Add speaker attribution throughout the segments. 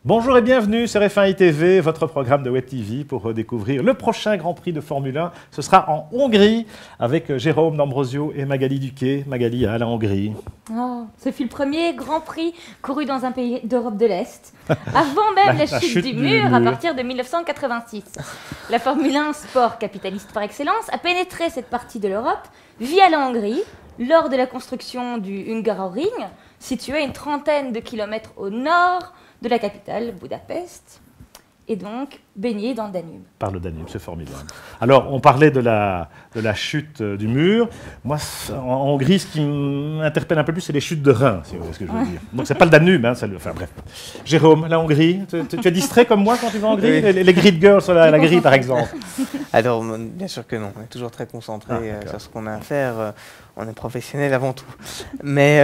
Speaker 1: Bonjour et bienvenue sur F1 ITV, votre programme de Web TV pour découvrir le prochain Grand Prix de Formule 1. Ce sera en Hongrie avec Jérôme D'Ambrosio et Magali Duquet. Magali, à la Hongrie.
Speaker 2: Oh, ce fut le premier Grand Prix couru dans un pays d'Europe de l'Est, avant même la chute du mur à partir de 1986. La Formule 1, sport capitaliste par excellence, a pénétré cette partie de l'Europe via la Hongrie lors de la construction du Hungaroring, situé à une trentaine de kilomètres au nord de la capitale, Budapest, et donc baigné dans le Danube.
Speaker 1: Par le Danube, c'est formidable. Alors, on parlait de la chute du mur. Moi, en Hongrie, ce qui m'interpelle un peu plus, c'est les chutes de reins, si vous voyez ce que je veux dire. Donc, c'est pas le Danube, hein, enfin bref. Jérôme, la Hongrie, tu es distrait comme moi quand tu vas en Hongrie?
Speaker 3: Oui.
Speaker 1: Les grid girls sur la grille, par exemple.
Speaker 3: Alors, bien sûr que non. On est toujours très concentré sur ce qu'on a à faire. On est professionnel avant tout. Mais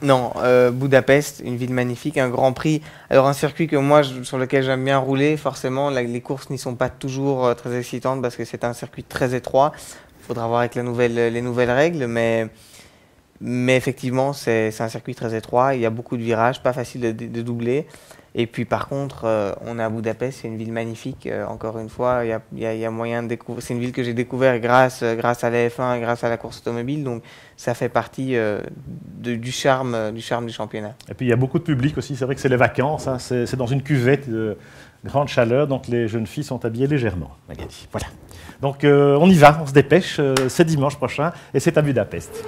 Speaker 3: non, Budapest, une ville magnifique, un Grand Prix. Alors, un circuit que moi, sur lequel j'aime bien rouler, forcément, les courses n'y sont pas toujours très excitantes parce que c'est un circuit très étroit. Il faudra voir avec les nouvelles règles, mais effectivement, c'est un circuit très étroit. Il y a beaucoup de virages, pas facile de doubler. Et puis par contre, on est à Budapest, c'est une ville magnifique. Encore une fois, il y a moyen de découvrir. C'est une ville que j'ai découverte grâce à la F1 et grâce à la course automobile. Donc ça fait partie du charme du championnat.
Speaker 1: Et puis il y a beaucoup de public aussi. C'est vrai que c'est les vacances. Hein, c'est dans une cuvette de grande chaleur, donc les jeunes filles sont habillées légèrement. Magali. Voilà. Donc on y va, on se dépêche. C'est dimanche prochain et c'est à Budapest.